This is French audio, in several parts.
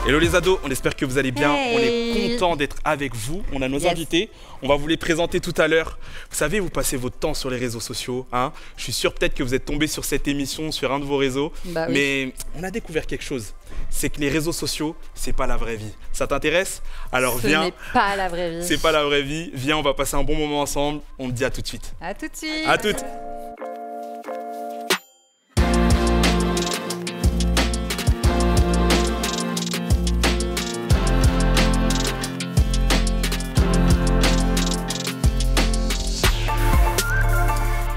Hello les ados, on espère que vous allez bien. On est content d'être avec vous. On a nos invités. On va vous les présenter tout à l'heure. Vous savez, vous passez votre temps sur les réseaux sociaux. Hein. Je suis sûr peut-être que vous êtes tombés sur cette émission sur un de vos réseaux. Bah oui. Mais on a découvert quelque chose. C'est que les réseaux sociaux, c'est pas la vraie vie. Ça t'intéresse? Alors viens. Ce n'est pas la vraie vie. C'est pas la vraie vie. Viens, on va passer un bon moment ensemble. On te dit à tout de suite. À tout de suite. À toutes.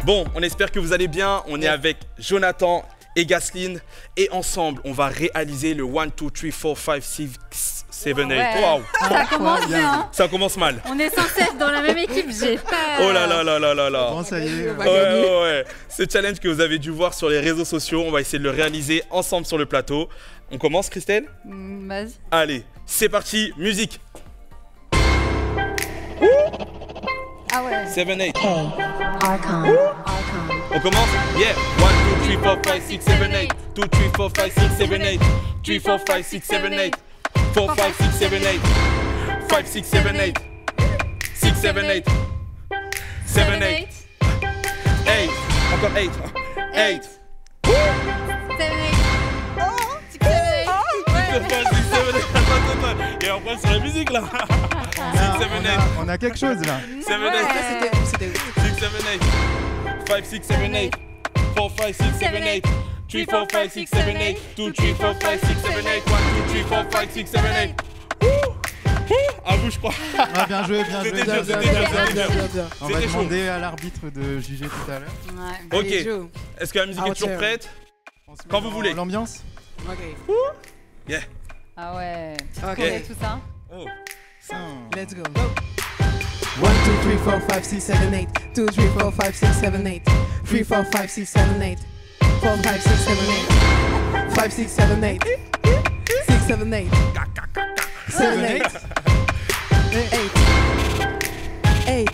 Bon, on espère que vous allez bien. On est avec Jonathan et Gasline. Et ensemble, on va réaliser le 1, 2, 3, 4, 5, 6, 7, 8. Wow. Ça commence bien. Ça commence mal. On est censé être dans la même équipe, j'ai peur. Oh là là là là là là. Bon, ça y est, Ouais. Ce challenge que vous avez dû voir sur les réseaux sociaux, on va essayer de le réaliser ensemble sur le plateau. On commence, Christelle? Vas-y. Allez, c'est parti, musique. Ah ouais. 7, 8. Archon. On commence? Yeah. 1, 2, 3, 4, 5, 6, 7, 8. 2, 3, 4, 5, 6, 7, 8. 3, 4, 5, 6, 7, 8. 4, 5, 6, 7, 8. 5, 6, 7, 8. 6, 7, 8. 7, 8. 8. Encore 8. 8. 8. Et on passe sur la musique là. 6, 7, 8. on a quelque chose là. 7, 8. 6, 7, 8. 5, 6, 7, 8. 4, 5, 6, 7, 8. 3, 4, 5, 6, 7, 8. 2, 3, 4, 5, 6, 7, 8. 1, 2, 3, 4, 5, 6, 7, 8. À vous, je crois. Ah, bien joué, bien joué. C'était dur, c'était dur. On va C'était chaud. demander à l'arbitre de juger tout à l'heure. Ouais. Ok. Est-ce que la musique est toujours prête? On se met Quand vous dans voulez. L'ambiance. Yeah. Ah ouais. Ok. Tu connais tout ça? Oh. Let's go. 1, 2, 3, 4, 5, 6, 7, 8. 2, 3, 4, 5, 6, 7, 8. 3, 4, 5, 6, 7, 8. 4, 5, 6, 7, 8. 5, 6, 7, 8. 6, 7, 8. 7, 8. 8.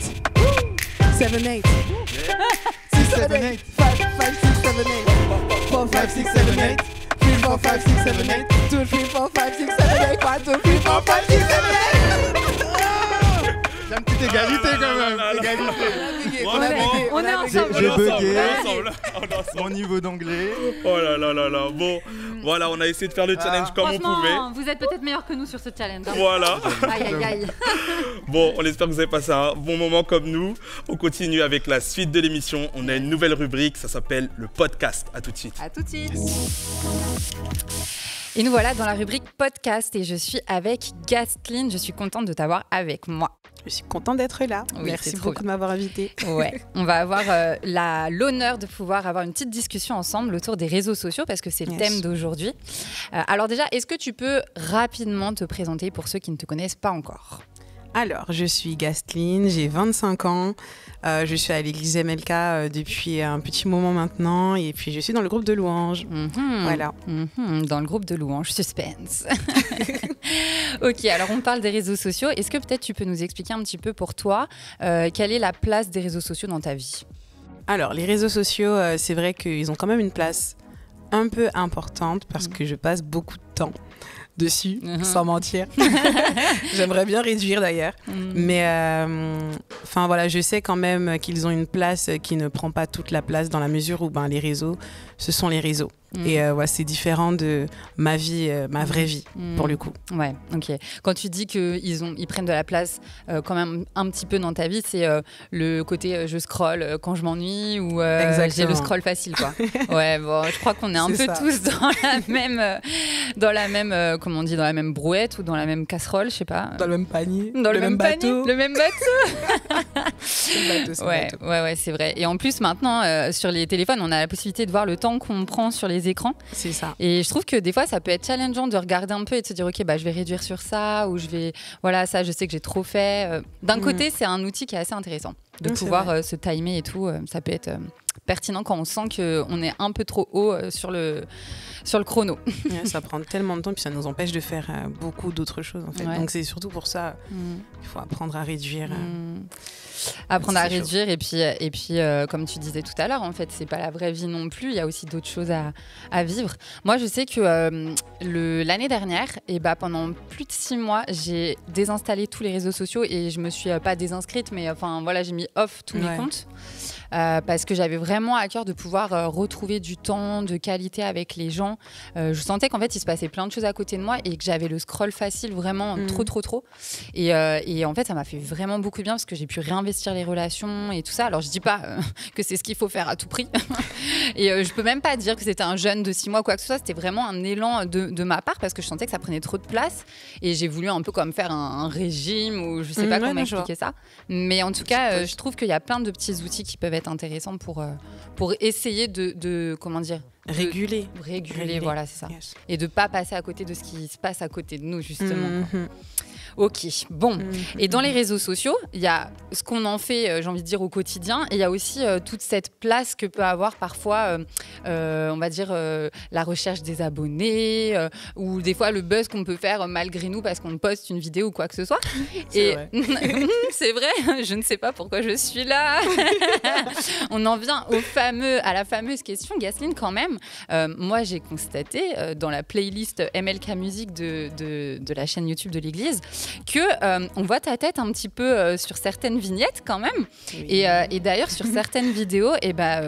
7, 8. 6, 7, 8. 5, 6, 7, 8. 4, 5, 6, 7, 8. 3, 4, 5, 6, 7, 8. 2, 3, 4, 5, 6, 7, 8. 1, 2, 3, 4, 5, 6, 7, 8. Il y a une petite égalité quand même. Égalité. On est ensemble. J'ai bugué. On est ensemble. Mon niveau d'anglais. Oh là là là là. Bon, voilà, on a essayé de faire le challenge comme on pouvait. Franchement, vous êtes peut-être meilleurs que nous sur ce challenge. Hein. Voilà. Aïe aïe aïe. Bon, on espère que vous avez passé un bon moment comme nous. On continue avec la suite de l'émission. On a une nouvelle rubrique, ça s'appelle le podcast. À tout de suite. À tout de suite. Et nous voilà dans la rubrique podcast et je suis avec Gasline. Je suis contente de t'avoir avec moi. Je suis contente d'être là. Oui, Merci c'est trop beaucoup de m'avoir invitée. Ouais, on va avoir l'honneur de pouvoir avoir une petite discussion ensemble autour des réseaux sociaux parce que c'est le thème d'aujourd'hui. Alors déjà, est-ce que tu peux rapidement te présenter pour ceux qui ne te connaissent pas encore ? Alors, je suis Gasline, j'ai 25 ans. Je suis à l'église MLK depuis un petit moment maintenant. Et puis, je suis dans le groupe de louanges. Voilà. Dans le groupe de louanges, suspense. Ok, alors on parle des réseaux sociaux. Est-ce que peut-être tu peux nous expliquer un petit peu pour toi quelle est la place des réseaux sociaux dans ta vie ? Alors, les réseaux sociaux, c'est vrai qu'ils ont quand même une place un peu importante parce que je passe beaucoup de temps dessus, sans mentir. J'aimerais bien réduire d'ailleurs. Mais enfin voilà, je sais quand même qu'ils ont une place qui ne prend pas toute la place dans la mesure où les réseaux, ce sont les réseaux. Et ouais, c'est différent de ma vie, ma vraie vie, pour le coup. Ouais, ok. Quand tu dis qu'ils prennent de la place quand même un petit peu dans ta vie, c'est le côté je scrolle quand je m'ennuie ou j'ai le scroll facile, quoi. Ouais, bon, je crois qu'on est un peu tous dans la même, comment on dit, dans la même brouette ou dans la même casserole, je sais pas. Dans le même panier. Dans le même bateau. Le même bateau. Ouais, c'est vrai. Et en plus, maintenant, sur les téléphones, on a la possibilité de voir le temps qu'on prend sur les écrans. C'est ça. Et je trouve que des fois, ça peut être challengeant de regarder un peu et de se dire, ok, je vais réduire sur ça ou voilà, ça, je sais que j'ai trop fait. D'un côté, c'est un outil qui est assez intéressant de pouvoir se timer et tout. Ça peut être pertinent quand on sent qu'on est un peu trop haut sur le chrono. Ouais, ça prend tellement de temps, puis ça nous empêche de faire beaucoup d'autres choses en fait. Ouais. Donc c'est surtout pour ça qu'il faut apprendre à réduire. Apprendre à réduire et puis comme tu disais tout à l'heure, en fait, c'est pas la vraie vie non plus. Il y a aussi d'autres choses à vivre. Moi, je sais que l'année dernière, pendant plus de 6 mois, j'ai désinstallé tous les réseaux sociaux et je me suis pas désinscrite, mais enfin voilà, j'ai mis off tous mes comptes. Parce que j'avais vraiment à cœur de pouvoir retrouver du temps de qualité avec les gens. Je sentais qu'en fait il se passait plein de choses à côté de moi et que j'avais le scroll facile vraiment trop. Et en fait ça m'a fait vraiment beaucoup de bien parce que j'ai pu réinvestir les relations et tout ça. Alors je dis pas que c'est ce qu'il faut faire à tout prix et je peux même pas dire que c'était un jeûne de 6 mois quoi que ce soit. C'était vraiment un élan de ma part parce que je sentais que ça prenait trop de place et j'ai voulu un peu comme faire un régime ou je sais pas comment expliquer ça. Mais en tout cas je trouve qu'il y a plein de petits outils qui peuvent être intéressants pour essayer de comment dire réguler, voilà, c'est ça. Yes. Et de pas passer à côté de ce qui se passe à côté de nous justement. Ok, bon. Et dans les réseaux sociaux, il y a ce qu'on en fait, j'ai envie de dire, au quotidien. Et il y a aussi toute cette place que peut avoir parfois, on va dire, la recherche des abonnés ou des fois le buzz qu'on peut faire malgré nous parce qu'on poste une vidéo ou quoi que ce soit. C'est vrai. C'est vrai, je ne sais pas pourquoi je suis là. On en vient à la fameuse question, Gasseline, quand même. Moi, j'ai constaté dans la playlist MLK Music de la chaîne YouTube de l'Église qu'on voit ta tête un petit peu sur certaines vignettes quand même. Oui. Et d'ailleurs, sur certaines vidéos,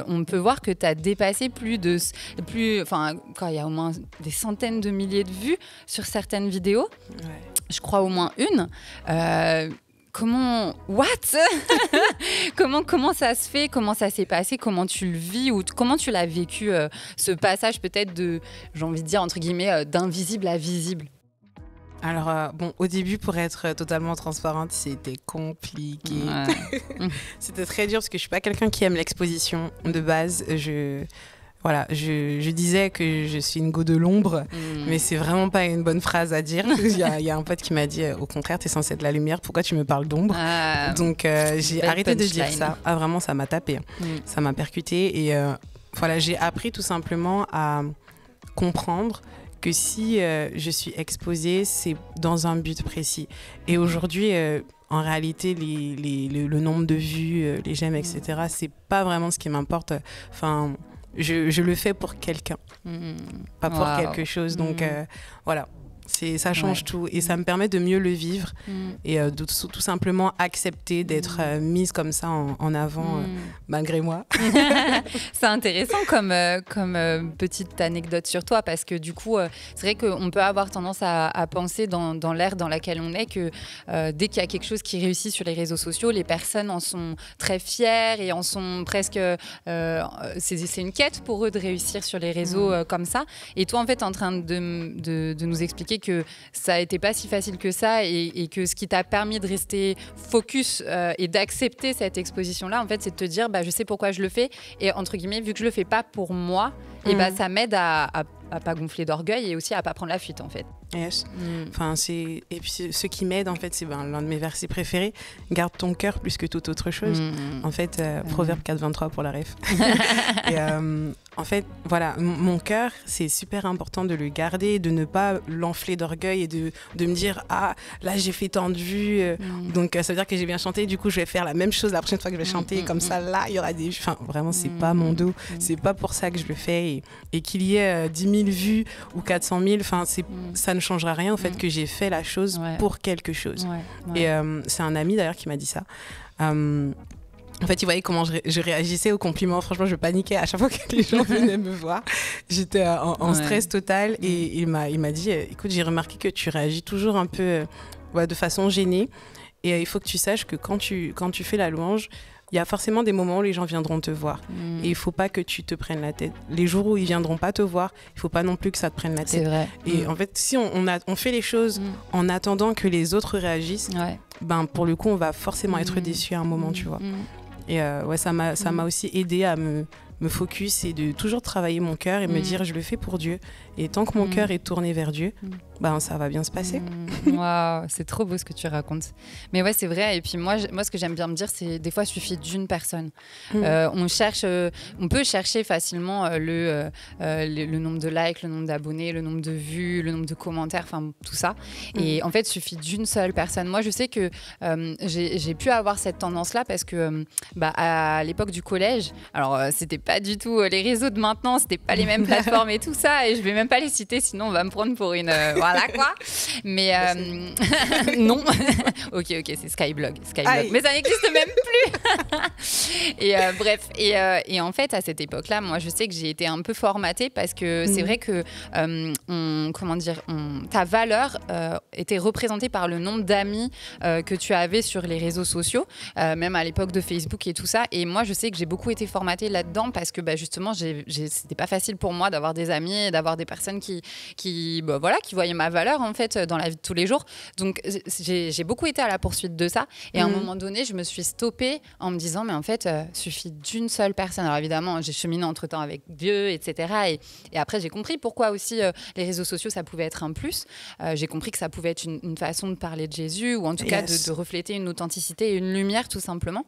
on peut voir que tu as dépassé quand il y a au moins des centaines de milliers de vues sur certaines vidéos. Ouais. Je crois au moins une. Comment ça se fait? Comment ça s'est passé? Comment tu le vis? Ou comment tu l'as vécu, ce passage peut-être de, j'ai envie de dire, entre guillemets, d'invisible à visible? Alors, au début, pour être totalement transparente, c'était compliqué. Ouais. C'était très dur parce que je ne suis pas quelqu'un qui aime l'exposition de base. Je disais que je suis une go de l'ombre, mais c'est vraiment pas une bonne phrase à dire. Il y a un pote qui m'a dit, au contraire, t'es censée être la lumière, pourquoi tu me parles d'ombre? Donc, j'ai arrêté de dire ça. Ah, vraiment, ça m'a tapé. Ça m'a percuté. Et j'ai appris tout simplement à comprendre que si je suis exposée, c'est dans un but précis. Et aujourd'hui, en réalité, le nombre de vues, les j'aime, etc., c'est pas vraiment ce qui m'importe. Enfin, je le fais pour quelqu'un, pas pour quelque chose. Donc, voilà. Ça change tout et ça me permet de mieux le vivre et de tout simplement accepter d'être mise comme ça en avant malgré moi. C'est intéressant comme petite anecdote sur toi parce que du coup c'est vrai qu'on peut avoir tendance à penser dans l'ère dans laquelle on est que dès qu'il y a quelque chose qui réussit sur les réseaux sociaux, les personnes en sont très fières et en sont presque c'est une quête pour eux de réussir sur les réseaux comme ça. Et toi en fait t'es en train de nous expliquer que ça a été pas si facile que ça et que ce qui t'a permis de rester focus et d'accepter cette exposition-là, en fait, c'est de te dire, je sais pourquoi je le fais et entre guillemets, vu que je le fais pas pour moi, et ça m'aide à pas gonfler d'orgueil et aussi à pas prendre la fuite en fait. Yes. Enfin, et puis ce qui m'aide en fait, c'est l'un de mes versets préférés, garde ton cœur plus que toute autre chose. En fait, Proverbe 4:23 pour la ref. Et en fait, voilà, mon cœur, c'est super important de le garder, de ne pas l'enfler d'orgueil et de me dire là j'ai fait tant de vues, donc ça veut dire que j'ai bien chanté, du coup je vais faire la même chose la prochaine fois que je vais chanter, comme ça là il y aura des vues. Enfin vraiment c'est pas mon dos, c'est pas pour ça que je le fais et qu'il y ait 10 000 vues ou 400 000, enfin ça ne changera rien au fait que j'ai fait la chose pour quelque chose. Et c'est un ami d'ailleurs qui m'a dit ça. En fait, il voyait comment je réagissais aux compliments. Franchement, je paniquais à chaque fois que les gens venaient me voir. J'étais en stress total et il m'a dit, écoute, j'ai remarqué que tu réagis toujours un peu de façon gênée et il faut que tu saches que quand tu fais la louange, il y a forcément des moments où les gens viendront te voir. Et il ne faut pas que tu te prennes la tête. Les jours où ils ne viendront pas te voir, il ne faut pas non plus que ça te prenne la tête. C'est vrai. Et en fait, si on fait les choses en attendant que les autres réagissent, pour le coup, on va forcément être déçu à un moment, tu vois. Et ça m'a aussi aidé à me focus et de toujours travailler mon cœur et me dire je le fais pour Dieu. Et tant que mon cœur est tourné vers Dieu, ben, ça va bien se passer. Waouh, c'est trop beau ce que tu racontes. Mais ouais, c'est vrai. Et puis moi, ce que j'aime bien me dire, c'est des fois, il suffit d'une personne. On peut chercher facilement le nombre de likes, le nombre d'abonnés, le nombre de vues, le nombre de commentaires, enfin tout ça. Et en fait, il suffit d'une seule personne. Moi, je sais que j'ai pu avoir cette tendance-là parce que à l'époque du collège, alors c'était pas du tout les réseaux de maintenant, c'était pas les mêmes plateformes et tout ça. Et je vais même pas les citer, sinon on va me prendre pour une voilà quoi. Mais non. ok, c'est Skyblog. Mais ça n'existe même plus. Et bref, et en fait, à cette époque-là, moi, je sais que j'ai été un peu formatée parce que c'est vrai que ta valeur était représentée par le nombre d'amis que tu avais sur les réseaux sociaux, même à l'époque de Facebook et tout ça. Et moi, je sais que j'ai beaucoup été formatée là-dedans parce que justement, c'était pas facile pour moi d'avoir des amis et d'avoir des personnes qui voyaient ma valeur en fait dans la vie de tous les jours. Donc j'ai beaucoup été à la poursuite de ça et à un moment donné je me suis stoppée en me disant mais en fait suffit d'une seule personne. Alors évidemment j'ai cheminé entre temps avec Dieu etc. et après j'ai compris pourquoi aussi les réseaux sociaux ça pouvait être un plus. J'ai compris que ça pouvait être une façon de parler de Jésus ou en tout cas de refléter une authenticité et une lumière tout simplement.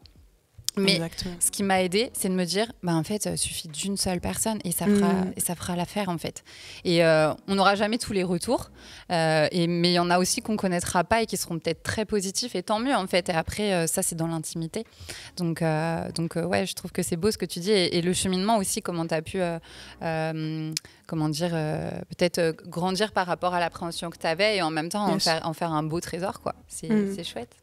Mais exactement. Ce qui m'a aidée, c'est de me dire, en fait, il suffit d'une seule personne et ça fera l'affaire en fait. Et on n'aura jamais tous les retours, mais il y en a aussi qu'on connaîtra pas et qui seront peut-être très positifs et tant mieux en fait. Et après, ça c'est dans l'intimité. Donc ouais, je trouve que c'est beau ce que tu dis et le cheminement aussi, comment tu as pu, peut-être grandir par rapport à l'appréhension que tu avais et en même temps en faire un beau trésor quoi. C'est chouette.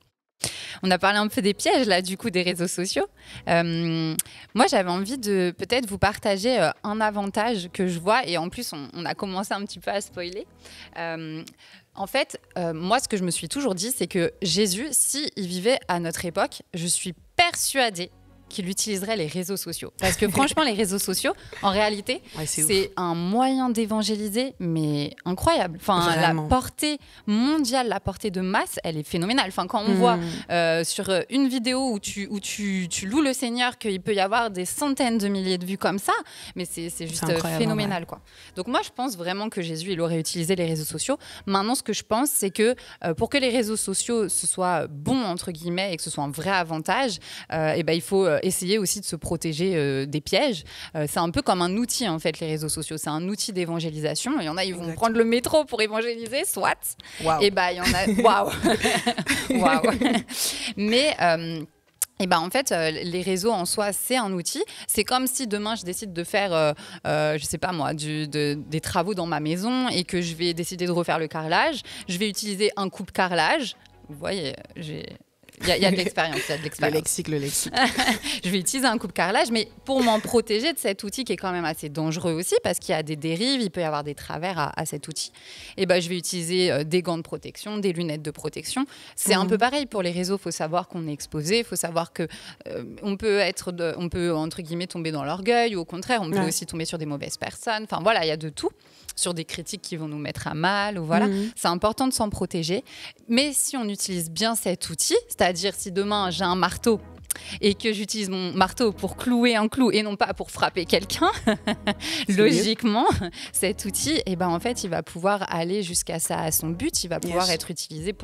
On a parlé un peu des pièges là du coup des réseaux sociaux. Moi j'avais envie de peut-être vous partager un avantage que je vois et en plus on a commencé un petit peu à spoiler. En fait, moi ce que je me suis toujours dit c'est que Jésus, s'il vivait à notre époque, je suis persuadée qu'il utiliserait les réseaux sociaux. Parce que franchement, les réseaux sociaux, en réalité, c'est un moyen d'évangéliser, mais incroyable. Enfin, la portée mondiale, la portée de masse, elle est phénoménale. Enfin, quand on voit sur une vidéo où tu loues le Seigneur qu'il peut y avoir des centaines de milliers de vues comme ça, mais c'est juste phénoménal, quoi. Donc moi, je pense vraiment que Jésus, il aurait utilisé les réseaux sociaux. Maintenant, ce que je pense, c'est que pour que les réseaux sociaux, ce soit bon, entre guillemets, et que ce soit un vrai avantage, il faut essayer aussi de se protéger des pièges. C'est un peu comme un outil, en fait, les réseaux sociaux. C'est un outil d'évangélisation. Il y en a, ils vont prendre le métro pour évangéliser, soit. Wow. Et il y en a... Waouh. Waouh. Mais... en fait, les réseaux en soi, c'est un outil. C'est comme si demain, je décide de faire, je sais pas moi, des travaux dans ma maison et que je vais décider de refaire le carrelage. Je vais utiliser un coupe-carrelage. Vous voyez, il y a de l'expérience, Le lexique. Je vais utiliser un coupe-carrelage, mais pour m'en protéger de cet outil qui est quand même assez dangereux aussi, parce qu'il y a des dérives, il peut y avoir des travers à cet outil. Et je vais utiliser des gants de protection, des lunettes de protection. C'est un peu pareil pour les réseaux. Il faut savoir qu'on est exposé, il faut savoir que on peut entre guillemets tomber dans l'orgueil, ou au contraire, on peut aussi tomber sur des mauvaises personnes. Enfin voilà, il y a de tout. Sur des critiques qui vont nous mettre à mal. Ou voilà. C'est important de s'en protéger. Mais si on utilise bien cet outil, c'est-à-dire si demain j'ai un marteau et que j'utilise mon marteau pour clouer un clou et non pas pour frapper quelqu'un, logiquement, cet outil, en fait, il va pouvoir aller jusqu'à son but, il va pouvoir être utilisé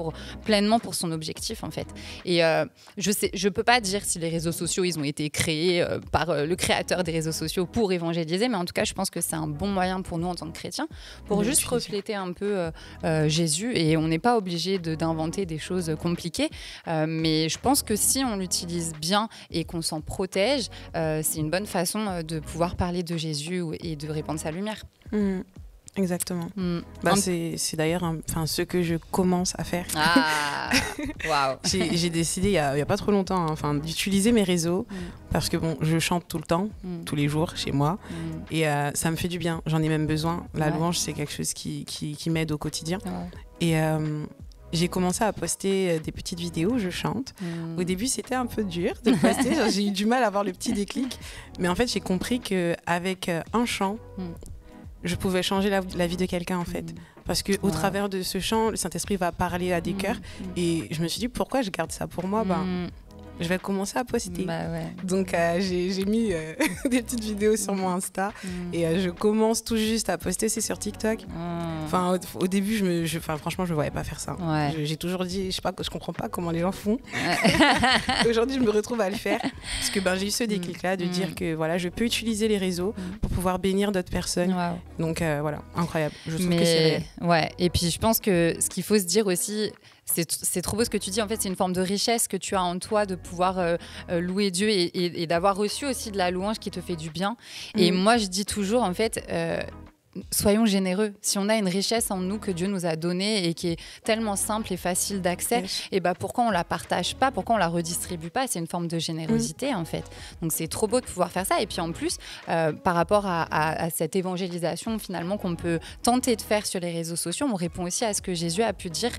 pleinement pour son objectif, en fait. Et je peux pas dire si les réseaux sociaux, ils ont été créés par le créateur des réseaux sociaux pour évangéliser, mais en tout cas, je pense que c'est un bon moyen pour nous en tant que chrétiens, pour juste refléter un peu Jésus, et on n'est pas obligé d'inventer des choses compliquées, mais je pense que si on l'utilise bien et qu'on s'en protège, c'est une bonne façon de pouvoir parler de Jésus et de répandre sa lumière. Exactement. C'est d'ailleurs ce que je commence à faire. Ah, waouh. J'ai décidé il y a pas trop longtemps d'utiliser mes réseaux parce que je chante tout le temps, tous les jours chez moi et ça me fait du bien. J'en ai même besoin. La louange, c'est quelque chose qui m'aide au quotidien. Et j'ai commencé à poster des petites vidéos, je chante. Au début, c'était un peu dur de poster. J'ai eu du mal à avoir le petit déclic. Mais en fait, j'ai compris qu'avec un chant, je pouvais changer la vie de quelqu'un, en fait. Parce qu'au travers de ce chant, le Saint-Esprit va parler à des cœurs. Et je me suis dit, pourquoi je garde ça pour moi je vais commencer à poster. Bah ouais. Donc j'ai mis des petites vidéos sur mon Insta et je commence tout juste à poster, c'est sur TikTok. Enfin au début franchement je me voyais pas faire ça. Ouais. J'ai toujours dit, je comprends pas comment les gens font. Aujourd'hui je me retrouve à le faire parce que j'ai eu ce déclic là de dire que voilà, je peux utiliser les réseaux pour pouvoir bénir d'autres personnes. Wow. Donc voilà, incroyable. Je trouve que c'est réel. Ouais, et puis je pense que ce qu'il faut se dire aussi, c'est trop beau ce que tu dis, en fait c'est une forme de richesse que tu as en toi de pouvoir louer Dieu et d'avoir reçu aussi de la louange qui te fait du bien. Et moi je dis toujours en fait soyons généreux. Si on a une richesse en nous que Dieu nous a donnée et qui est tellement simple et facile d'accès, et pourquoi on la partage pas, pourquoi on la redistribue pas? C'est une forme de générosité en fait. Donc c'est trop beau de pouvoir faire ça. Et puis en plus, par rapport à cette évangélisation finalement qu'on peut tenter de faire sur les réseaux sociaux, on répond aussi à ce que Jésus a pu dire.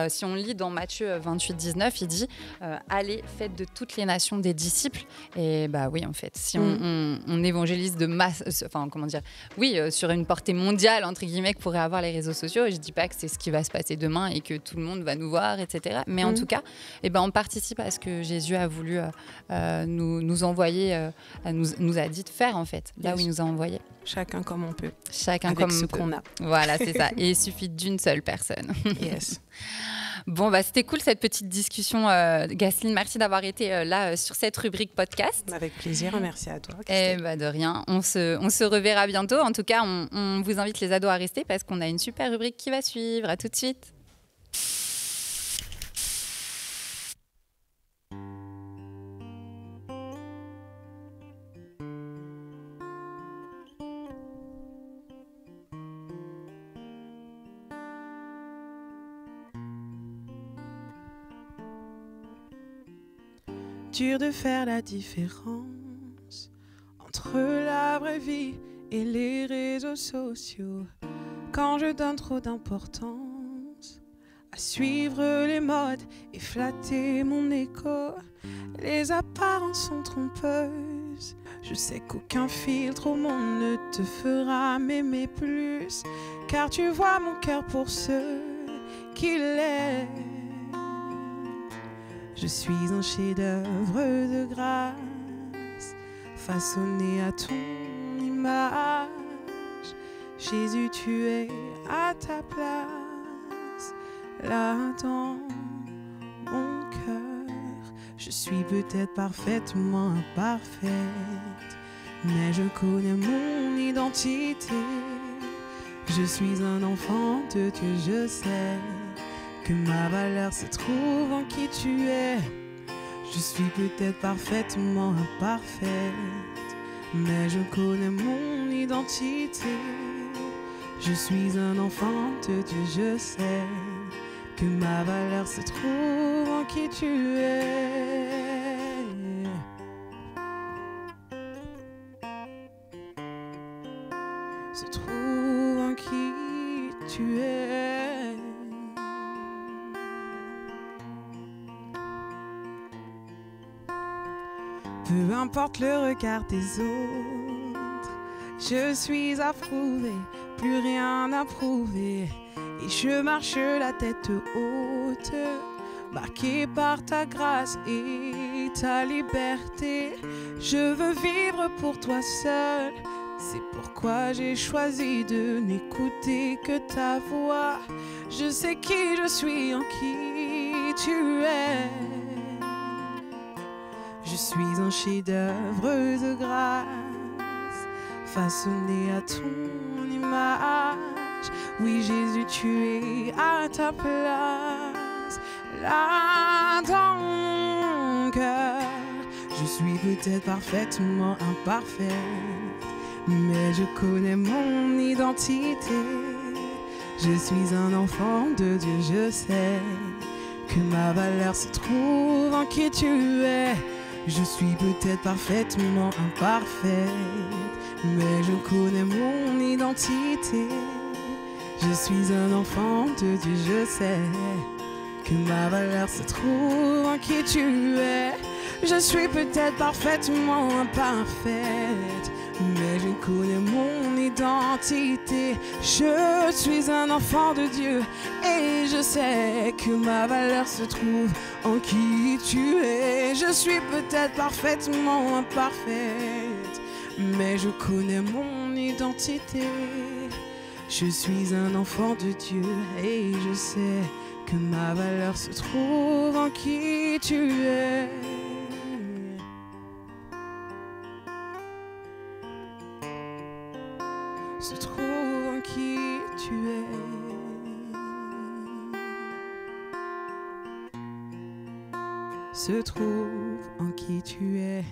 Si on lit dans Matthieu 28-19, il dit allez, faites de toutes les nations des disciples. Et oui, en fait, si on évangélise de masse, sur une portée mondiale entre guillemets que pourraient avoir les réseaux sociaux, je dis pas que c'est ce qui va se passer demain et que tout le monde va nous voir, etc. Mais en tout cas, on participe à ce que Jésus a voulu nous envoyer, nous a dit de faire en fait, là où il nous a envoyés. Chacun comme on peut. Chacun avec comme ce on peut. qu'on a. Voilà, c'est ça. Et il suffit d'une seule personne. Yes. Bon, c'était cool cette petite discussion. Gaceline, merci d'avoir été là sur cette rubrique podcast. Avec plaisir, merci à toi. De rien. On se reverra bientôt. En tout cas, on vous invite les ados à rester parce qu'on a une super rubrique qui va suivre. À tout de suite. Dur de faire la différence entre la vraie vie et les réseaux sociaux. Quand je donne trop d'importance à suivre les modes et flatter mon écho, les apparences sont trompeuses. Je sais qu'aucun filtre au monde ne te fera m'aimer plus, car tu vois mon cœur pour ce qu'il est. Je suis un chef-d'œuvre de grâce, façonné à ton image. Jésus, tu es à ta place, là dans mon cœur. Je suis peut-être parfaitement imparfaite, mais je connais mon identité. Je suis un enfant de Dieu, je sais que ma valeur se trouve en qui tu es. Je suis peut-être parfaitement imparfaite, mais je connais mon identité. Je suis un enfant de Dieu, je sais que ma valeur se trouve en qui tu es. Se trouve en qui tu es. Peu importe le regard des autres, je suis approuvée, plus rien à prouver. Et je marche la tête haute, marquée par ta grâce et ta liberté. Je veux vivre pour toi seul, c'est pourquoi j'ai choisi de n'écouter que ta voix. Je sais qui je suis, en qui tu es. Je suis un chef-d'œuvre de grâce, façonné à ton image. Oui, Jésus, tu es à ta place, là dans mon cœur. Je suis peut-être parfaitement imparfaite, mais je connais mon identité. Je suis un enfant de Dieu, je sais que ma valeur se trouve en qui tu es. Je suis peut-être parfaitement imparfaite, mais je connais mon identité. Je suis un enfant de Dieu, je sais que ma valeur se trouve en qui tu es. Je suis peut-être parfaitement imparfaite, mais je connais mon identité. Je suis un enfant de Dieu et je sais que ma valeur se trouve en qui tu es. Je suis peut-être parfaitement imparfaite, mais je connais mon identité. Je suis un enfant de Dieu et je sais que ma valeur se trouve en qui tu es. Se trouve en qui tu es. Se trouve en qui tu es.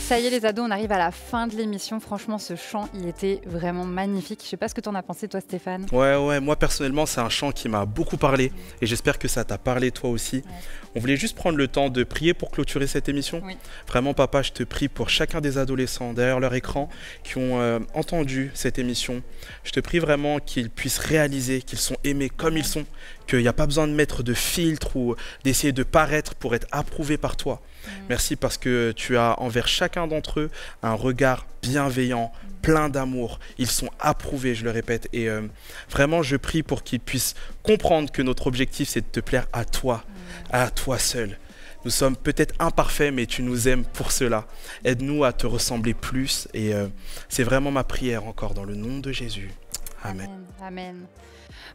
Ça y est les ados, on arrive à la fin de l'émission. Franchement, ce chant, il était vraiment magnifique. Je sais pas ce que t'en as pensé toi, Stéphane. Ouais, moi personnellement, c'est un chant qui m'a beaucoup parlé et j'espère que ça t'a parlé toi aussi. Ouais. On voulait juste prendre le temps de prier pour clôturer cette émission. Oui. Vraiment, papa, je te prie pour chacun des adolescents derrière leur écran qui ont entendu cette émission. Je te prie vraiment qu'ils puissent réaliser qu'ils sont aimés comme ils sont, qu'il n'y a pas besoin de mettre de filtre ou d'essayer de paraître pour être approuvé par toi. Merci parce que tu as envers chacun d'entre eux un regard bienveillant, plein d'amour. Ils sont approuvés, je le répète. Et vraiment, je prie pour qu'ils puissent comprendre que notre objectif, c'est de te plaire à toi seul. Nous sommes peut-être imparfaits, mais tu nous aimes pour cela. Aide-nous à te ressembler plus. Et c'est vraiment ma prière encore dans le nom de Jésus. Amen. Amen.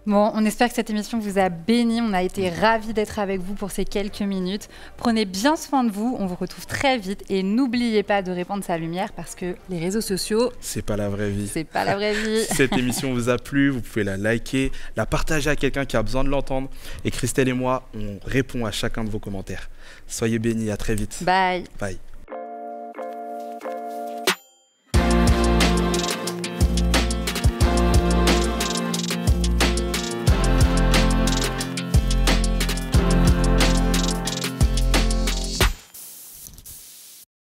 Bon, on espère que cette émission vous a béni. On a été ravis d'être avec vous pour ces quelques minutes. Prenez bien soin de vous. On vous retrouve très vite. Et n'oubliez pas de répandre sa lumière parce que les réseaux sociaux... c'est pas la vraie vie. C'est pas la vraie vie. Si cette émission vous a plu, vous pouvez la liker, la partager à quelqu'un qui a besoin de l'entendre. Et Christelle et moi, on répond à chacun de vos commentaires. Soyez bénis. À très vite. Bye. Bye.